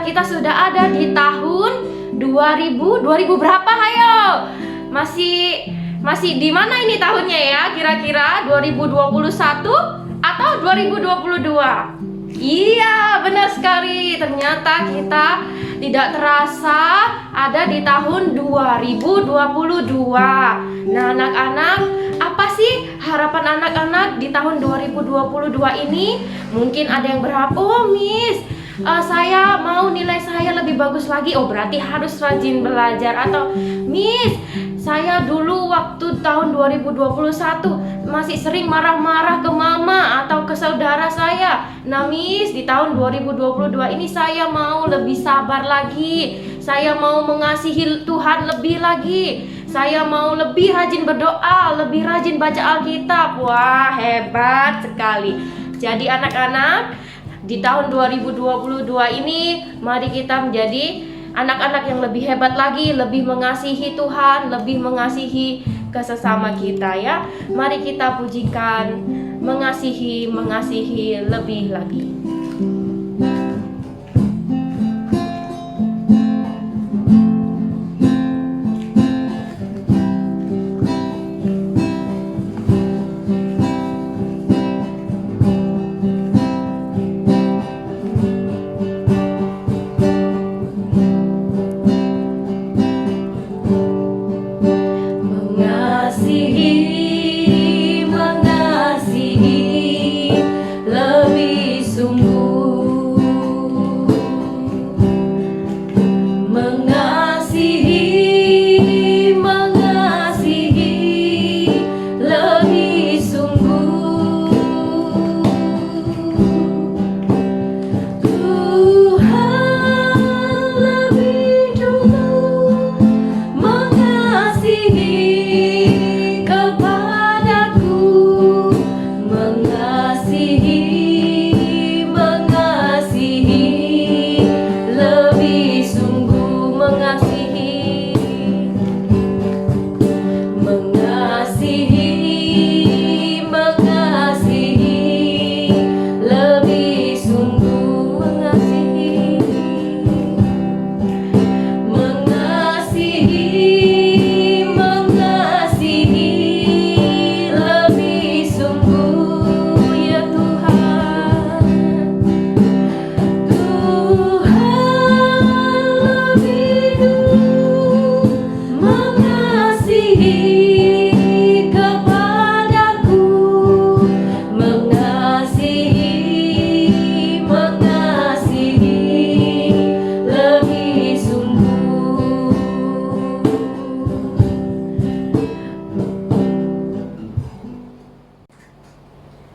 kita sudah ada di tahun 2000 berapa? Hayo. Masih di mana ini tahunnya ya? Kira-kira 2021 atau 2022? Iya, benar sekali. Ternyata kita tidak terasa ada di tahun 2022. Nah, anak-anak, apa sih harapan anak-anak di tahun 2022 ini? Mungkin ada yang berharap, oh Miss, saya mau nilai saya lebih bagus lagi. Oh, berarti harus rajin belajar. Atau Miss, saya dulu waktu tahun 2021 masih sering marah-marah ke mama atau ke saudara saya. Nah Miss, di tahun 2022 ini saya mau lebih sabar lagi. Saya mau mengasihi Tuhan lebih lagi. Saya mau lebih rajin berdoa, lebih rajin baca Alkitab. Wah, hebat sekali. Jadi anak-anak, di tahun 2022 ini mari kita menjadi anak-anak yang lebih hebat lagi, lebih mengasihi Tuhan, lebih mengasihi kesesama kita ya. Mari kita pujikan, mengasihi lebih lagi.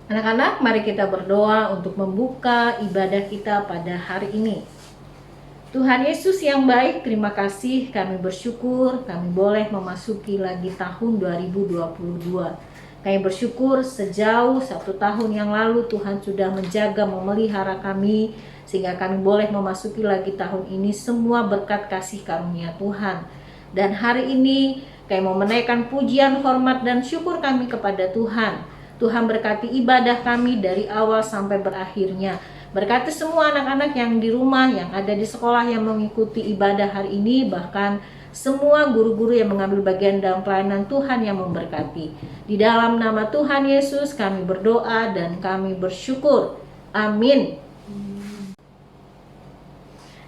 Anak-anak, mari kita berdoa untuk membuka ibadah kita pada hari ini. Tuhan Yesus yang baik, terima kasih, kami bersyukur kami boleh memasuki lagi tahun 2022. Kami bersyukur sejauh 1 tahun yang lalu Tuhan sudah menjaga, memelihara kami, sehingga kami boleh memasuki lagi tahun ini semua berkat kasih karunia Tuhan. Dan hari ini kami mau menaikkan pujian, hormat, dan syukur kami kepada Tuhan. Tuhan berkati ibadah kami dari awal sampai berakhirnya. Berkati semua anak-anak yang di rumah, yang ada di sekolah yang mengikuti ibadah hari ini, bahkan semua guru-guru yang mengambil bagian dalam pelayanan Tuhan yang memberkati. Di dalam nama Tuhan Yesus kami berdoa dan kami bersyukur. Amin.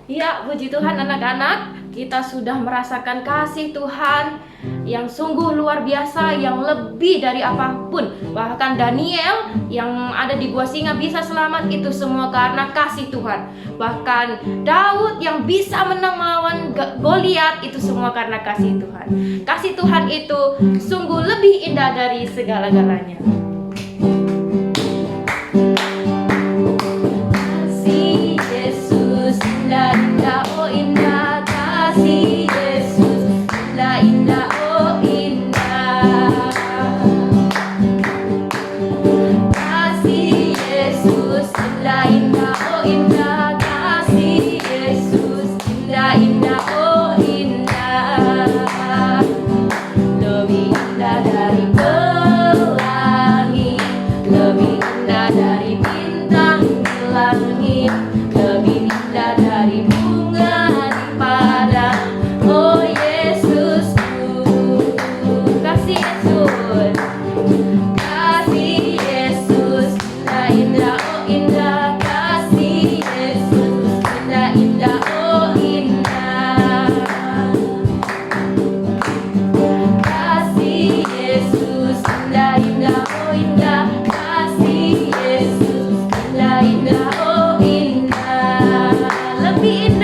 Ya, puji Tuhan anak-anak, kita sudah merasakan kasih Tuhan yang sungguh luar biasa, yang lebih dari apapun. Bahkan Daniel yang ada di gua singa bisa selamat, itu semua karena kasih Tuhan. Bahkan Daud yang bisa menang melawan Goliat, itu semua karena kasih Tuhan. Kasih Tuhan itu sungguh lebih indah dari segala-galanya. Kasih Yesus indah, indah, oh indah. Kasih Yesus indah, indah, oh indah. Kasih Yesus indah, indah, oh indah. Kasih Yesus indah, indah, oh indah. Lebih indah dari pelangi.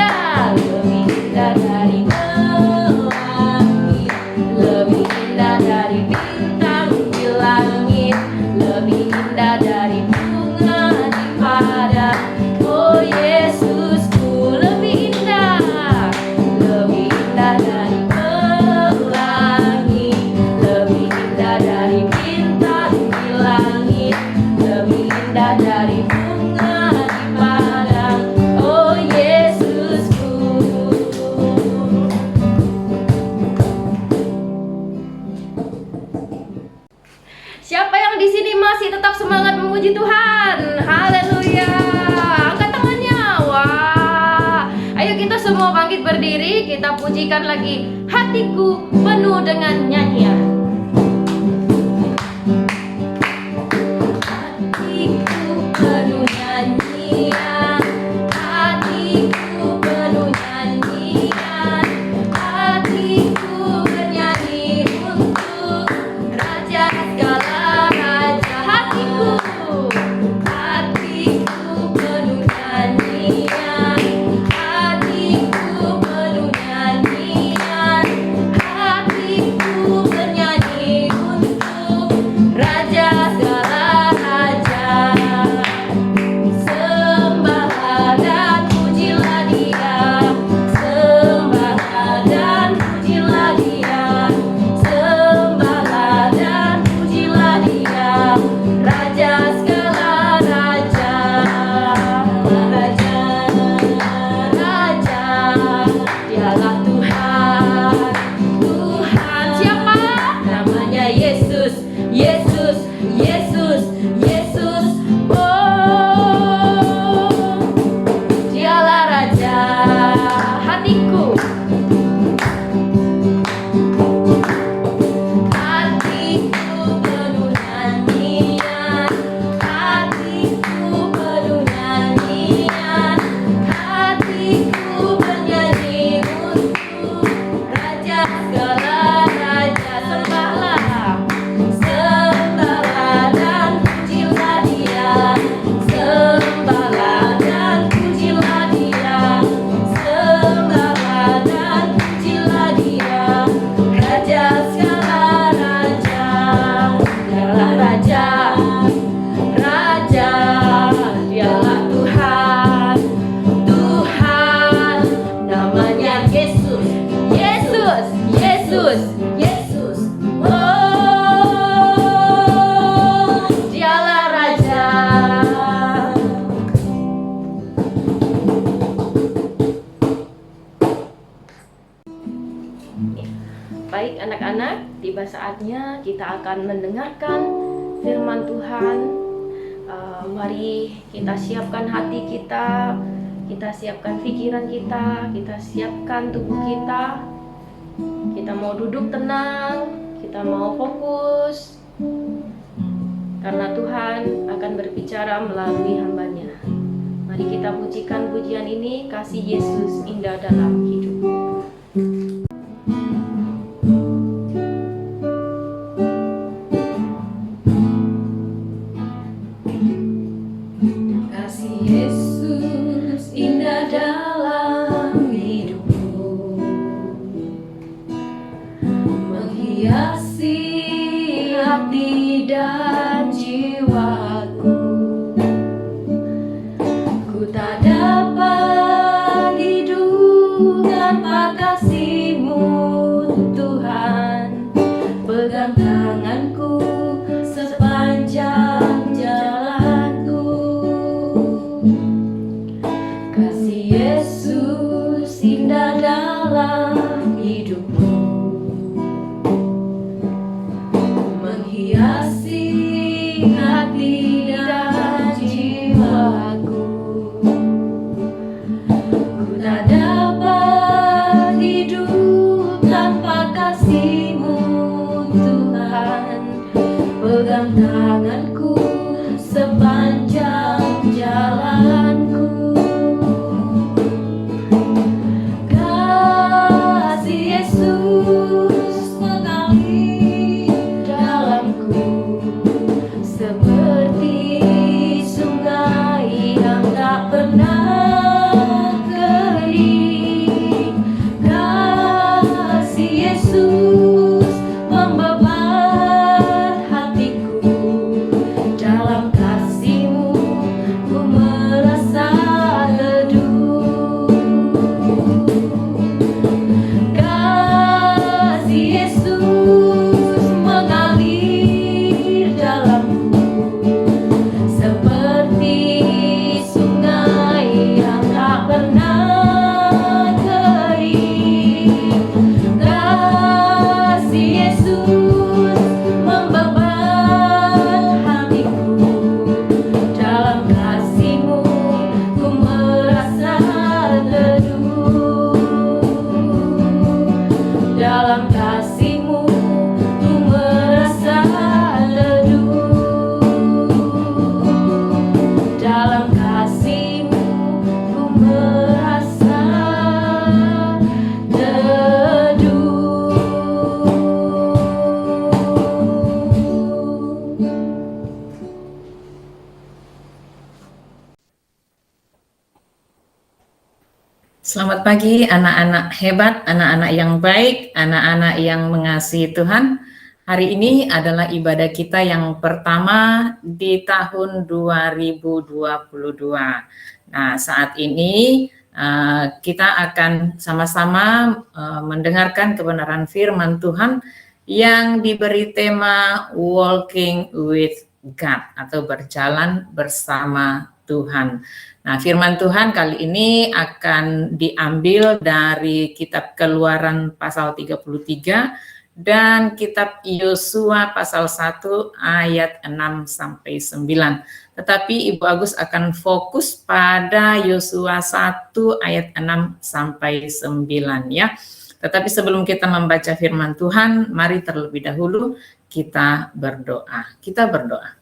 indah, lebih indah dari pelangi, lebih indah dari bintang di langit, lebih indah dari bunga di padang. Oh Yesusku, lebih indah dari pelangi, lebih indah dari bintang di langit, lebih indah dari bunga di padang. Oh Yesusku. Siapa yang di sini masih tetap semangat memuji Tuhan? Haleluya. Angkat tangannya. Wah. Ayo kita semua bangkit berdiri, kita pujikan lagi hatiku penuh dengan nyanyian. Hatiku penuh nyanyian, hatiku penuh nyanyian, hatiku bernyanyi untuk Raja segala raja. Hatiku penuh nyanyian, hatiku penuh nyanyian, hatiku bernyanyi untuk Raja segala raja. Sembahlah dan pujilah Dia, sembahlah dan pujilah Dia, sembahlah dan pujilah Dia, Raja segala raja. Raja, Raja, Dialah Tuhan. Tuhan siapa? Namanya Yesus, Yesus, Yesus, Yesus. Oh, Dialah Raja hatiku. Hatiku penuh nyanyian, hatiku penuh nyanyian, hatiku bernyanyi untuk Raja segala raja. Sembahlah, sembahlah dan pujilah Dia, sembahlah dan pujilah Dia, sembahlah dan pujilah Dia, Raja segala raja. Dialah Raja, Raja, Dialah Tuhan, Tuhan. Namanya Yesus, Yesus, Yesus, Yesus. Oh, Dialah Raja. Baik anak-anak, tiba saatnya kita akan mendengarkan firman Tuhan. Mari kita siapkan hati kita siapkan pikiran kita siapkan tubuh kita. Kita mau duduk tenang, kita mau fokus, karena Tuhan akan berbicara melalui hamba-Nya. Mari kita pujikan pujian ini, kasih Yesus indah dalam hidup. Kasih Yesus indah dalam hidupku, menghiasi hati dan jiwaku. Ku tak dapat hidup tanpa kasih-Mu, Tuhan. Pegang tanganku sepanjang jalanku. Kasih Yesus indah dalam hidupku, menghiasi hati dan jiwaku. Ku tak dapat hidup tanpa kasih-Mu, Tuhan. Pegang tanganku sepanjang jalanku. Kasih Yesus mengalir dalamku, seperti sungai yang tak pernah kering. pagi anak-anak hebat, anak-anak yang baik, anak-anak yang mengasihi Tuhan. Hari ini adalah ibadah kita yang pertama di tahun 2022. Nah, saat ini kita akan sama-sama mendengarkan kebenaran firman Tuhan yang diberi tema Walking with God atau berjalan bersama Tuhan. Nah, firman Tuhan kali ini akan diambil dari kitab Keluaran pasal 33 dan kitab Yosua pasal 1 ayat 6 sampai 9. Tetapi Ibu Agus akan fokus pada Yosua 1 ayat 6 sampai 9 ya. Tetapi sebelum kita membaca firman Tuhan, mari terlebih dahulu kita berdoa. Kita berdoa.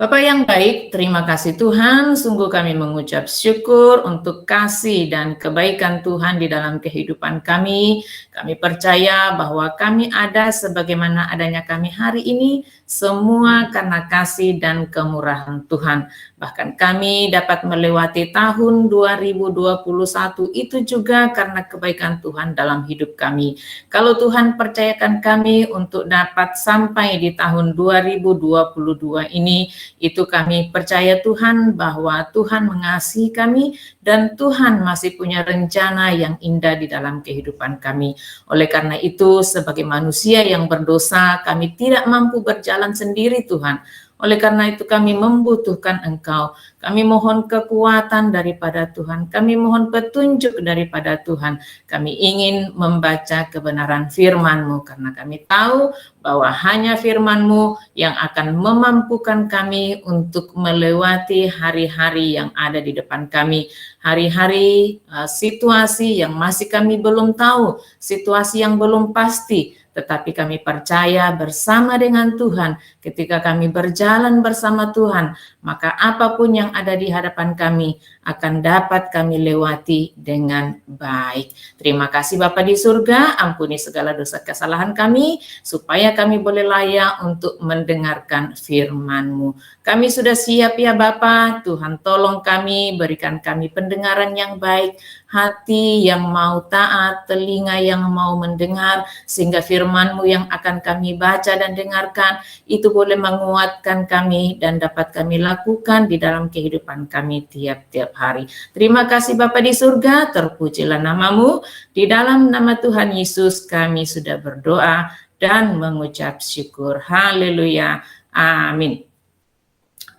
Bapak yang baik, terima kasih Tuhan, sungguh kami mengucap syukur untuk kasih dan kebaikan Tuhan di dalam kehidupan kami. Kami percaya bahwa kami ada sebagaimana adanya kami hari ini, semua karena kasih dan kemurahan Tuhan. Bahkan kami dapat melewati tahun 2021 itu juga karena kebaikan Tuhan dalam hidup kami. Kalau Tuhan percayakan kami untuk dapat sampai di tahun 2022 ini, itu kami percaya Tuhan bahwa Tuhan mengasihi kami dan Tuhan masih punya rencana yang indah di dalam kehidupan kami. Oleh karena itu, sebagai manusia yang berdosa, kami tidak mampu berjalan sendiri Tuhan. Oleh karena itu kami membutuhkan Engkau. Kami mohon kekuatan daripada Tuhan. Kami mohon petunjuk daripada Tuhan. Kami ingin membaca kebenaran firman-Mu karena kami tahu bahwa hanya firman-Mu yang akan memampukan kami untuk melewati hari-hari yang ada di depan kami. Hari-hari situasi yang masih kami belum tahu, situasi yang belum pasti. Tetapi kami percaya bersama dengan Tuhan, ketika kami berjalan bersama Tuhan, maka apapun yang ada di hadapan kami akan dapat kami lewati dengan baik. Terima kasih Bapa di surga, ampuni segala dosa kesalahan kami, supaya kami boleh layak untuk mendengarkan firman-Mu. Kami sudah siap ya Bapa, Tuhan tolong kami, berikan kami pendengaran yang baik, hati yang mau taat, telinga yang mau mendengar, sehingga firman-Mu yang akan kami baca dan dengarkan, itu boleh menguatkan kami dan dapat kami lakukan di dalam kehidupan kami tiap-tiap hari. Terima kasih Bapa di surga, terpujilah nama-Mu, di dalam nama Tuhan Yesus kami sudah berdoa dan mengucap syukur. Haleluya, amin.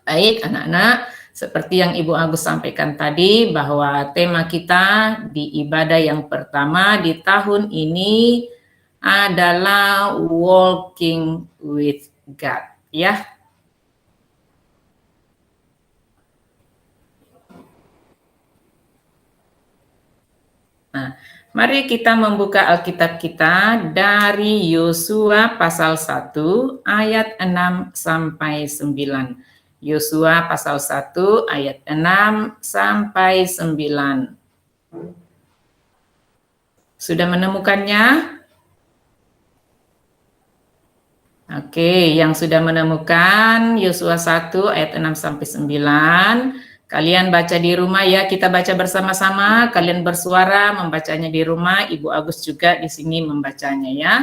Baik anak-anak, seperti yang Ibu Agus sampaikan tadi bahwa tema kita di ibadah yang pertama di tahun ini adalah walking with God ya. Nah, mari kita membuka Alkitab kita dari Yosua pasal 1 ayat 6 sampai 9. Yosua pasal 1 ayat 6 sampai 9. Sudah menemukannya? Oke, yang sudah menemukan Yosua 1 ayat 6 sampai 9. Kalian baca di rumah ya, kita baca bersama-sama. Kalian bersuara membacanya di rumah, Ibu Agus juga di sini membacanya ya.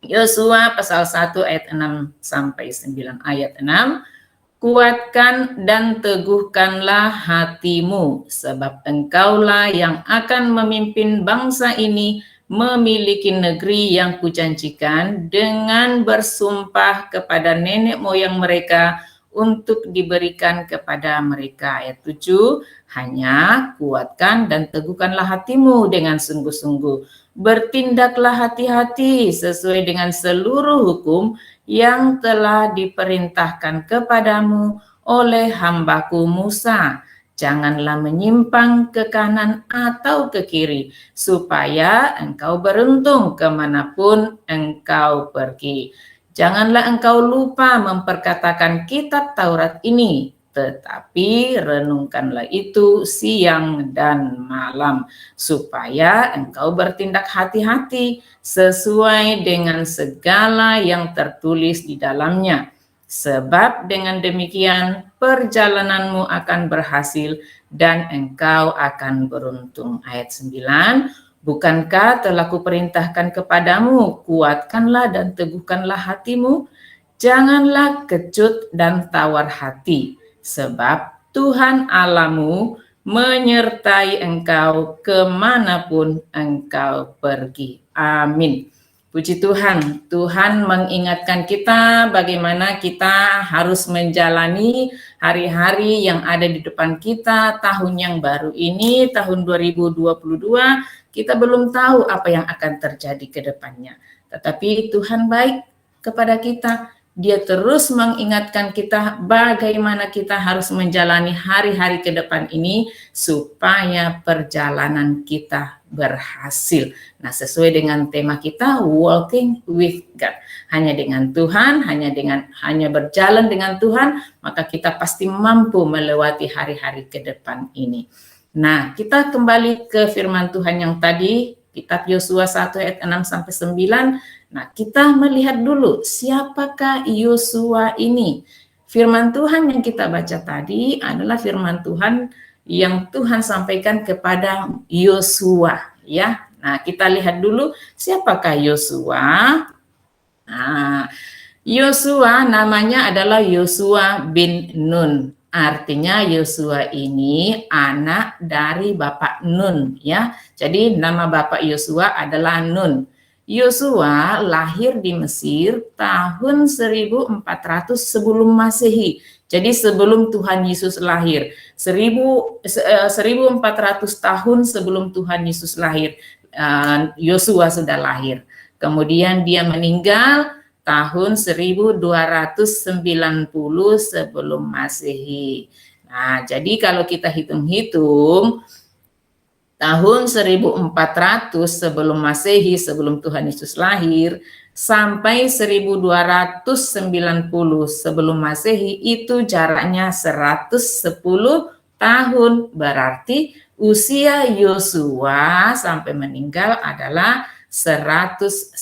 Yosua pasal 1 ayat 6 sampai 9. Ayat 6. Kuatkan dan teguhkanlah hatimu, sebab engkaulah yang akan memimpin bangsa ini memiliki negeri yang kujanjikan dengan bersumpah kepada nenek moyang mereka untuk diberikan kepada mereka. Ayat 7, hanya kuatkan dan teguhkanlah hatimu dengan sungguh-sungguh. Bertindaklah hati-hati sesuai dengan seluruh hukum yang telah diperintahkan kepadamu oleh hambaku Musa. Janganlah menyimpang ke kanan atau ke kiri, supaya engkau beruntung kemanapun engkau pergi. Janganlah engkau lupa memperkatakan kitab Taurat ini, tetapi renungkanlah itu siang dan malam, supaya engkau bertindak hati-hati sesuai dengan segala yang tertulis di dalamnya. Sebab dengan demikian perjalananmu akan berhasil dan engkau akan beruntung. Ayat 9, bukankah telah kuperintahkan kepadamu, kuatkanlah dan teguhkanlah hatimu, janganlah kecut dan tawar hati, sebab Tuhan Allahmu menyertai engkau kemanapun engkau pergi. Amin. Puji Tuhan, Tuhan mengingatkan kita bagaimana kita harus menjalani hari-hari yang ada di depan kita, tahun yang baru ini, tahun 2022, kita belum tahu apa yang akan terjadi ke depannya. Tetapi Tuhan baik kepada kita, Dia terus mengingatkan kita bagaimana kita harus menjalani hari-hari ke depan ini supaya perjalanan kita berhasil. Nah, sesuai dengan tema kita, walking with God. Hanya dengan Tuhan, hanya berjalan dengan Tuhan, maka kita pasti mampu melewati hari-hari ke depan ini. Nah, kita kembali ke firman Tuhan yang tadi, kitab Yosua 1 ayat 6 sampai 9. Nah, kita melihat dulu siapakah Yosua ini. Firman Tuhan yang kita baca tadi adalah firman Tuhan yang Tuhan sampaikan kepada Yosua, ya. Nah, kita lihat dulu siapakah Yosua. Nah, Yosua namanya adalah Yosua bin Nun. Artinya Yosua ini anak dari Bapak Nun, ya. Jadi nama Bapak Yosua adalah Nun. Yosua lahir di Mesir tahun 1400 sebelum Masehi. Jadi sebelum Tuhan Yesus lahir, 1400 tahun sebelum Tuhan Yesus lahir, Yosua sudah lahir. Kemudian dia meninggal tahun 1290 sebelum Masehi. Nah, jadi kalau kita hitung-hitung, tahun 1400 sebelum Masehi, sebelum Tuhan Yesus lahir, sampai 1290 sebelum Masehi, itu jaraknya 110 tahun. Berarti usia Yosua sampai meninggal adalah 110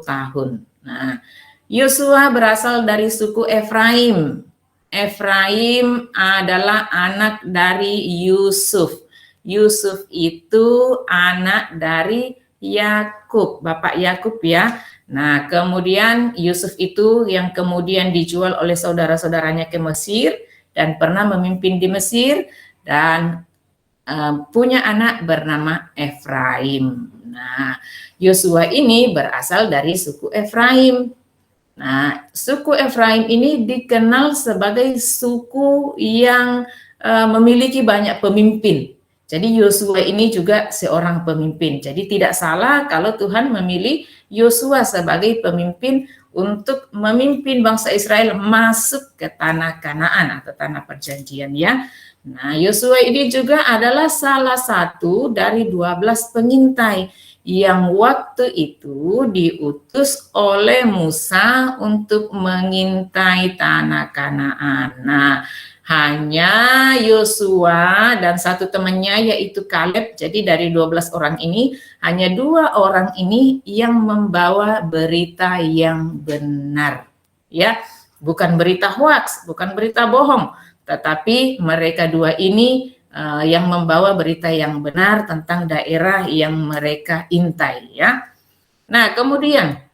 tahun. Nah, Yosua berasal dari suku Efraim. Efraim adalah anak dari Yusuf. Yusuf itu anak dari Yakub, Bapak Yakub, ya. Nah, kemudian Yusuf itu yang kemudian dijual oleh saudara-saudaranya ke Mesir dan pernah memimpin di Mesir dan punya anak bernama Efraim. Nah, Yosua ini berasal dari suku Efraim. Nah, suku Efraim ini dikenal sebagai suku yang memiliki banyak pemimpin. Jadi Yosua ini juga seorang pemimpin. Jadi tidak salah kalau Tuhan memilih Yosua sebagai pemimpin untuk memimpin bangsa Israel masuk ke tanah Kanaan atau tanah perjanjian, ya. Nah, Yosua ini juga adalah salah satu dari 12 pengintai yang waktu itu diutus oleh Musa untuk mengintai tanah Kanaan. Nah, hanya Yosua dan satu temannya yaitu Kaleb. Jadi dari 12 orang ini hanya 2 orang ini yang membawa berita yang benar, ya, bukan berita hoaks, bukan berita bohong, tetapi mereka 2 ini yang membawa berita yang benar tentang daerah yang mereka intai, ya. Nah, kemudian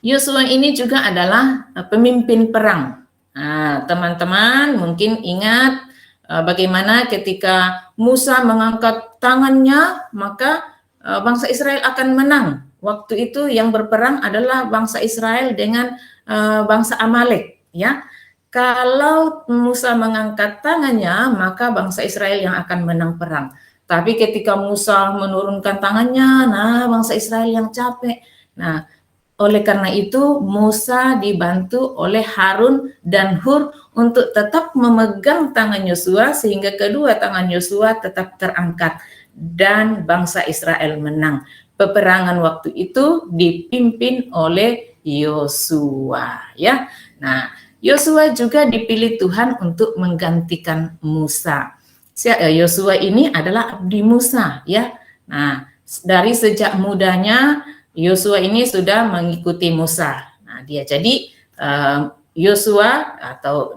Yosua ini juga adalah pemimpin perang. Nah, teman-teman mungkin ingat bagaimana ketika Musa mengangkat tangannya, maka bangsa Israel akan menang. Waktu itu yang berperang adalah bangsa Israel dengan bangsa Amalek, ya. Kalau Musa mengangkat tangannya, maka bangsa Israel yang akan menang perang. Tapi ketika Musa menurunkan tangannya, nah bangsa Israel yang capek. Nah, oleh karena itu Musa dibantu oleh Harun dan Hur untuk tetap memegang tangan Yosua sehingga kedua tangan Yosua tetap terangkat dan bangsa Israel menang. Peperangan waktu itu dipimpin oleh Yosua, ya. Nah, Yosua juga dipilih Tuhan untuk menggantikan Musa. Yosua ini adalah abdi Musa, ya. Nah, dari sejak mudanya Yosua ini sudah mengikuti Musa. Nah, dia jadi Yosua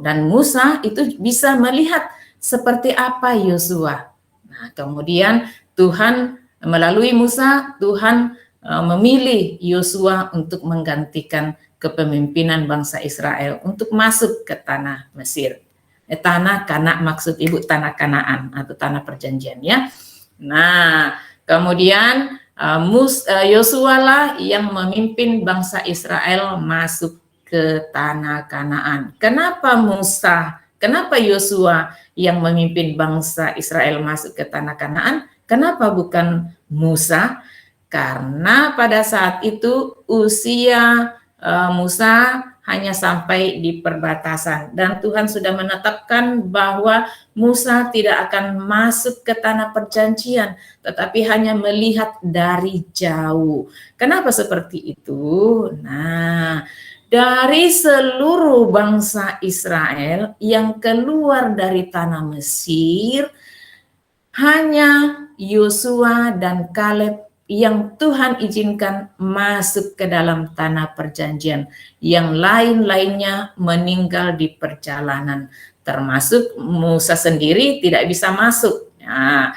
dan Musa itu bisa melihat seperti apa Yosua. Nah, kemudian Tuhan melalui Musa, Tuhan memilih Yosua untuk menggantikan kepemimpinan bangsa Israel untuk masuk ke tanah Mesir. Tanah Kana, maksud ibu tanah Kanaan atau tanah perjanjian ya. Nah, kemudian Yosua lah yang memimpin bangsa Israel masuk ke tanah Kanaan. Kenapa Yosua yang memimpin bangsa Israel masuk ke tanah Kanaan? Kenapa bukan Musa? Karena pada saat itu usia Musa hanya sampai di perbatasan dan Tuhan sudah menetapkan bahwa Musa tidak akan masuk ke tanah perjanjian tetapi hanya melihat dari jauh. Kenapa seperti itu? Nah, dari seluruh bangsa Israel yang keluar dari tanah Mesir, hanya Yosua dan Kaleb yang Tuhan izinkan masuk ke dalam tanah perjanjian. Yang lain-lainnya meninggal di perjalanan. Termasuk Musa sendiri tidak bisa masuk. Nah,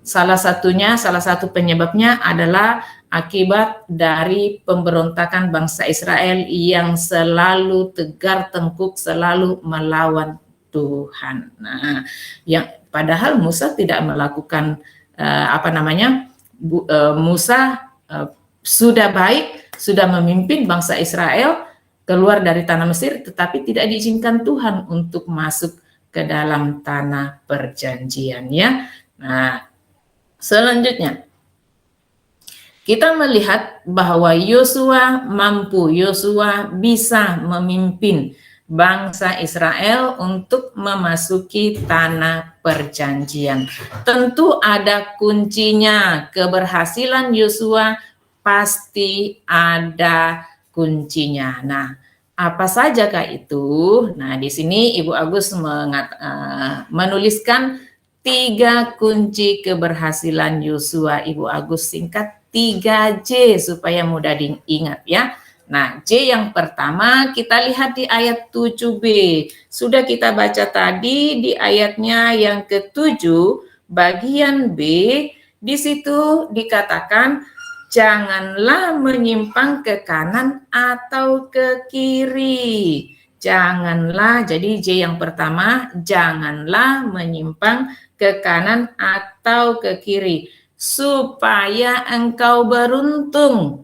salah satu penyebabnya adalah akibat dari pemberontakan bangsa Israel yang selalu tegar tengkuk, selalu melawan Tuhan. Nah, yang padahal Musa tidak melakukan Musa sudah baik, sudah memimpin bangsa Israel keluar dari tanah Mesir, tetapi tidak diizinkan Tuhan untuk masuk ke dalam tanah perjanjian ya. Nah, selanjutnya kita melihat bahwa Yosua bisa memimpin bangsa Israel untuk memasuki tanah perjanjian. Tentu ada kuncinya. Keberhasilan Yosua pasti ada kuncinya. Nah, apa sajakah itu? Nah, di sini Ibu Agus menuliskan 3 kunci keberhasilan Yosua. Ibu Agus singkat 3J supaya mudah diingat ya. Nah, J yang pertama kita lihat di ayat 7b. Sudah kita baca tadi di ayatnya yang ke-7, bagian B, di situ dikatakan janganlah menyimpang ke kanan atau ke kiri. Janganlah, jadi J yang pertama, janganlah menyimpang ke kanan atau ke kiri, supaya engkau beruntung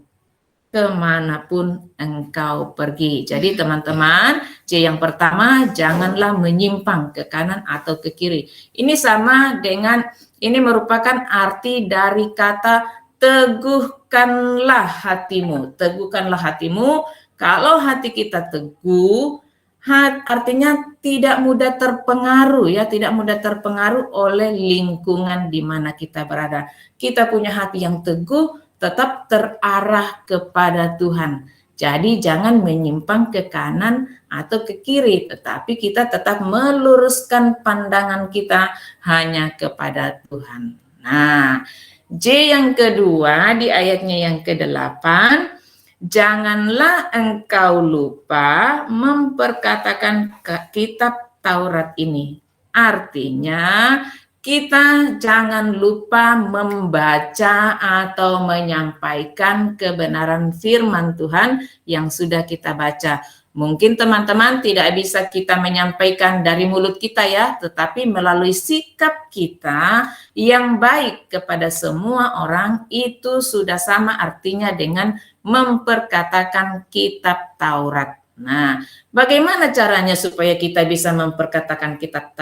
kemanapun engkau pergi. Jadi teman-teman, J yang pertama, janganlah menyimpang ke kanan atau ke kiri. Ini sama dengan, ini merupakan arti dari kata teguhkanlah hatimu. Teguhkanlah hatimu. Kalau hati kita teguh, artinya tidak mudah terpengaruh ya, tidak mudah terpengaruh oleh lingkungan di mana kita berada. Kita punya hati yang teguh, tetap terarah kepada Tuhan. Jadi jangan menyimpang ke kanan atau ke kiri, tetapi kita tetap meluruskan pandangan kita hanya kepada Tuhan. Nah, J yang kedua di ayatnya yang ke-8, janganlah engkau lupa memperkatakan kitab Taurat ini. Artinya, kita jangan lupa membaca atau menyampaikan kebenaran firman Tuhan yang sudah kita baca. Mungkin teman-teman tidak bisa kita menyampaikan dari mulut kita ya, tetapi melalui sikap kita yang baik kepada semua orang itu sudah sama artinya dengan memperkatakan kitab Taurat. Nah, bagaimana caranya supaya kita bisa memperkatakan kitab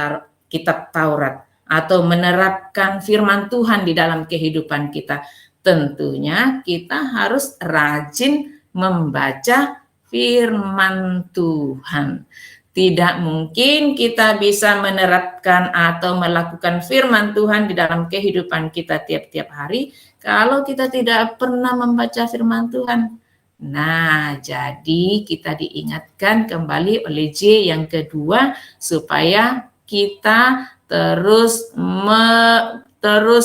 Taurat? Atau menerapkan firman Tuhan di dalam kehidupan kita. Tentunya kita harus rajin membaca firman Tuhan. Tidak mungkin kita bisa menerapkan atau melakukan firman Tuhan di dalam kehidupan kita tiap-tiap hari kalau kita tidak pernah membaca firman Tuhan. Nah, jadi kita diingatkan kembali oleh J yang kedua supaya kita terus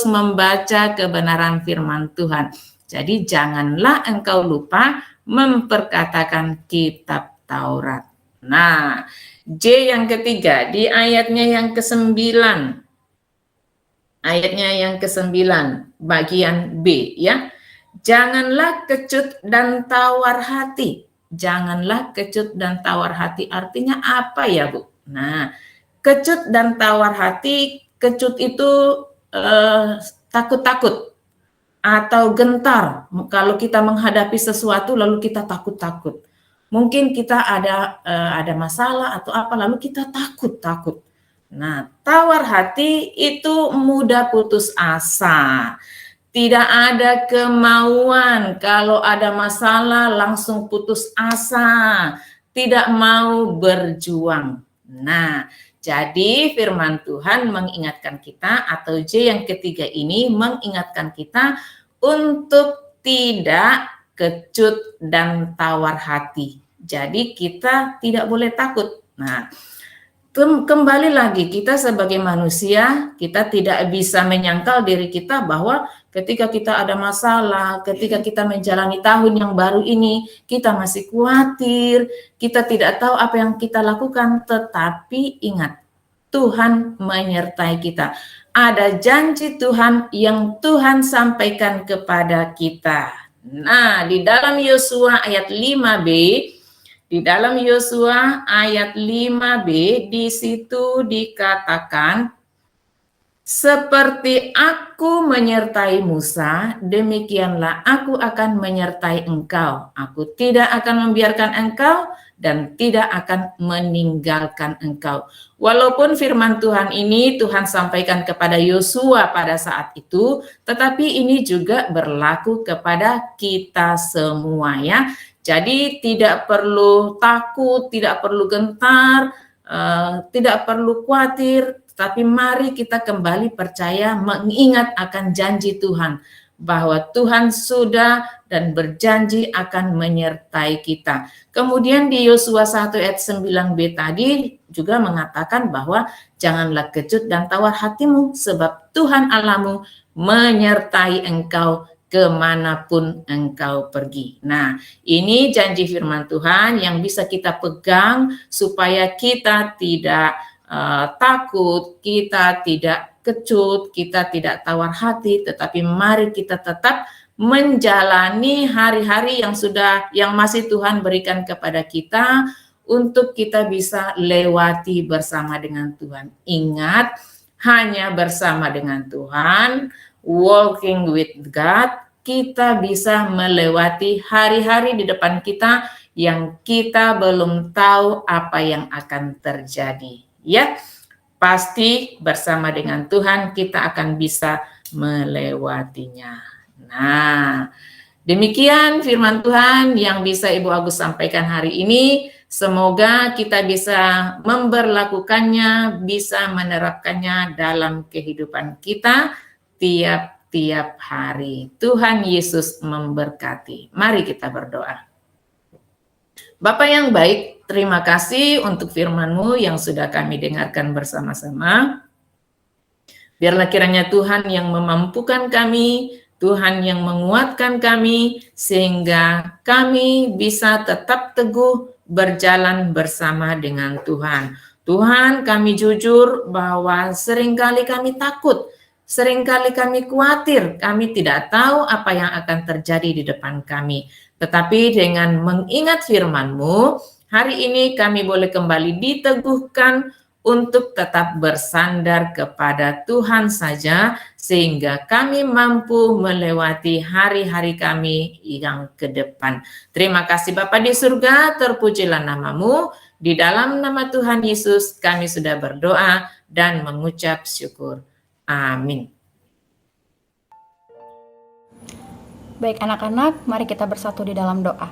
membaca kebenaran firman Tuhan. Jadi janganlah engkau lupa memperkatakan kitab Taurat. Nah, J yang ketiga di ayatnya yang ke-9. Ayatnya yang ke-9 bagian B ya. Janganlah kecut dan tawar hati. Janganlah kecut dan tawar hati artinya apa ya, Bu? Nah, kecut dan tawar hati, kecut itu takut-takut atau gentar. Kalau kita menghadapi sesuatu lalu kita takut-takut. Mungkin kita ada masalah atau apa lalu kita takut-takut. Nah, tawar hati itu mudah putus asa. Tidak ada kemauan kalau ada masalah langsung putus asa, tidak mau berjuang. Nah, jadi firman Tuhan mengingatkan kita atau J yang ketiga ini mengingatkan kita untuk tidak kecut dan tawar hati. Jadi kita tidak boleh takut. Nah, kembali lagi kita sebagai manusia, kita tidak bisa menyangkal diri kita bahwa ketika kita ada masalah, ketika kita menjalani tahun yang baru ini, kita masih khawatir, kita tidak tahu apa yang kita lakukan, tetapi ingat, Tuhan menyertai kita. Ada janji Tuhan yang Tuhan sampaikan kepada kita. Nah, di dalam Yosua ayat 5b, di dalam Yosua ayat 5b, di situ dikatakan, seperti aku menyertai Musa, demikianlah aku akan menyertai engkau. Aku tidak akan membiarkan engkau dan tidak akan meninggalkan engkau. Walaupun firman Tuhan ini Tuhan sampaikan kepada Yosua pada saat itu, tetapi ini juga berlaku kepada kita semua ya. Jadi tidak perlu takut, tidak perlu gentar, tidak perlu khawatir, tapi mari kita kembali percaya mengingat akan janji Tuhan bahwa Tuhan sudah dan berjanji akan menyertai kita. Kemudian di Yosua 1 ayat 9b tadi juga mengatakan bahwa janganlah kecut dan tawar hatimu sebab Tuhan Allahmu menyertai engkau kemanapun engkau pergi. Nah, ini janji firman Tuhan yang bisa kita pegang supaya kita tidak takut, kita tidak kecut, kita tidak tawar hati, tetapi mari kita tetap menjalani hari-hari yang masih Tuhan berikan kepada kita untuk kita bisa lewati bersama dengan Tuhan. Ingat, hanya bersama dengan Tuhan, walking with God, kita bisa melewati hari-hari di depan kita yang kita belum tahu apa yang akan terjadi. Ya, pasti bersama dengan Tuhan kita akan bisa melewatinya. Nah, demikian firman Tuhan yang bisa Ibu Agus sampaikan hari ini. Semoga kita bisa memberlakukannya, bisa menerapkannya dalam kehidupan kita tiap hari. Tuhan Yesus memberkati. Mari kita berdoa. Bapa yang baik, terima kasih untuk firman-Mu yang sudah kami dengarkan bersama-sama. Biarlah kiranya Tuhan yang memampukan kami, Tuhan yang menguatkan kami, sehingga kami bisa tetap teguh berjalan bersama dengan Tuhan. Tuhan, kami jujur bahwa seringkali kami takut, seringkali kami khawatir, kami tidak tahu apa yang akan terjadi di depan kami. Tetapi dengan mengingat firman-Mu, hari ini kami boleh kembali diteguhkan untuk tetap bersandar kepada Tuhan saja, sehingga kami mampu melewati hari-hari kami yang ke depan. Terima kasih Bapa di surga, terpujilah nama-Mu. Di dalam nama Tuhan Yesus kami sudah berdoa dan mengucap syukur. Amin. Baik anak-anak, mari kita bersatu di dalam doa.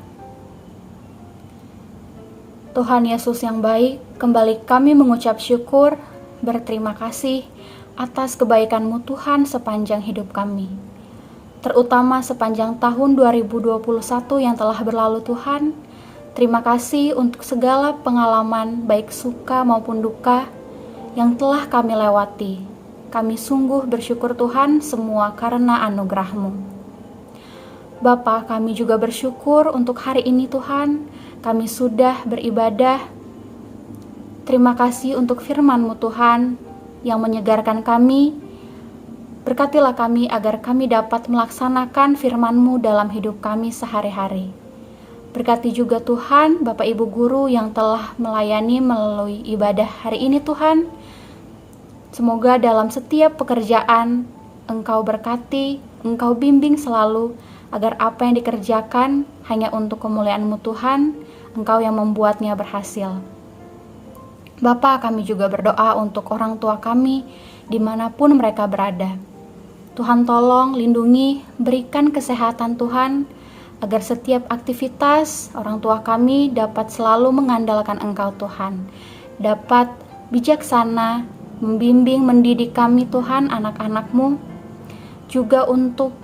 Tuhan Yesus yang baik, kembali kami mengucap syukur, berterima kasih atas kebaikan-Mu Tuhan sepanjang hidup kami. Terutama sepanjang tahun 2021 yang telah berlalu Tuhan. Terima kasih untuk segala pengalaman baik suka maupun duka yang telah kami lewati. Kami sungguh bersyukur Tuhan semua karena anugerah-Mu. Bapa, kami juga bersyukur untuk hari ini Tuhan, kami sudah beribadah Terima kasih untuk firman-Mu Tuhan yang menyegarkan kami. Berkatilah kami agar kami dapat melaksanakan firman-Mu dalam hidup kami sehari-hari. Berkati juga Tuhan Bapak Ibu Guru yang telah melayani melalui ibadah hari ini Tuhan. Semoga dalam setiap pekerjaan Engkau berkati, Engkau bimbing selalu agar apa yang dikerjakan hanya untuk kemuliaan-Mu Tuhan, Engkau yang membuatnya berhasil. Bapa, kami juga berdoa untuk orang tua kami dimanapun mereka berada. Tuhan tolong lindungi, berikan kesehatan Tuhan, agar setiap aktivitas orang tua kami dapat selalu mengandalkan Engkau Tuhan, dapat bijaksana, membimbing, mendidik kami Tuhan, anak-anak-Mu, juga untuk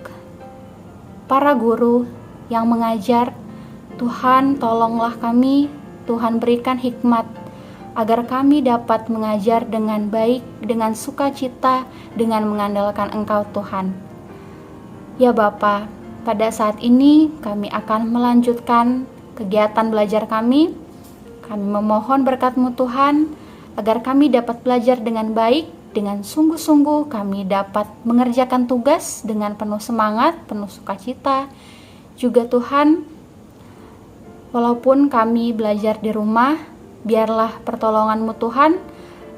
para guru yang mengajar, Tuhan tolonglah kami, Tuhan berikan hikmat, agar kami dapat mengajar dengan baik, dengan sukacita, dengan mengandalkan Engkau Tuhan. Ya Bapa, pada saat ini kami akan melanjutkan kegiatan belajar kami. Kami memohon berkat-Mu Tuhan, agar kami dapat belajar dengan baik, dengan sungguh-sungguh kami dapat mengerjakan tugas dengan penuh semangat, penuh sukacita. Juga Tuhan, walaupun kami belajar di rumah, biarlah pertolongan-Mu Tuhan,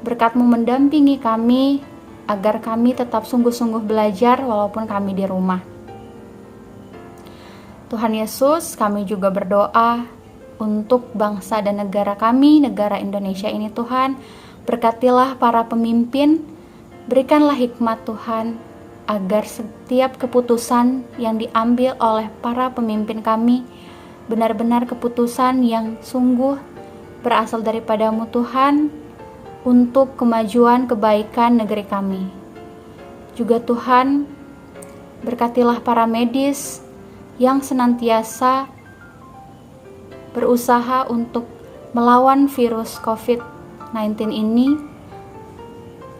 berkat-Mu mendampingi kami, agar kami tetap sungguh-sungguh belajar walaupun kami di rumah. Tuhan Yesus, kami juga berdoa untuk bangsa dan negara kami, negara Indonesia ini Tuhan. Berkatilah para pemimpin, berikanlah hikmat Tuhan, agar setiap keputusan yang diambil oleh para pemimpin kami, benar-benar keputusan yang sungguh berasal daripada-Mu Tuhan, untuk kemajuan kebaikan negeri kami. Juga Tuhan, berkatilah para medis, yang senantiasa berusaha untuk melawan virus COVID-19 ini,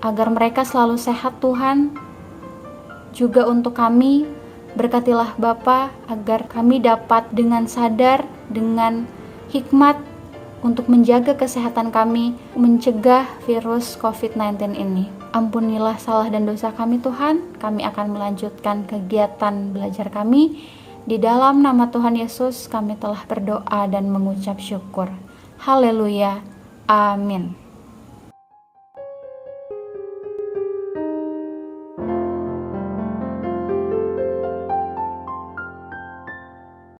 agar mereka selalu sehat Tuhan. Juga untuk kami, berkatilah Bapa, agar kami dapat dengan sadar, dengan hikmat untuk menjaga kesehatan kami, mencegah virus COVID-19 ini. Ampunilah salah dan dosa kami Tuhan, kami akan melanjutkan kegiatan belajar kami. Di dalam nama Tuhan Yesus kami telah berdoa dan mengucap syukur. Haleluya. Amin.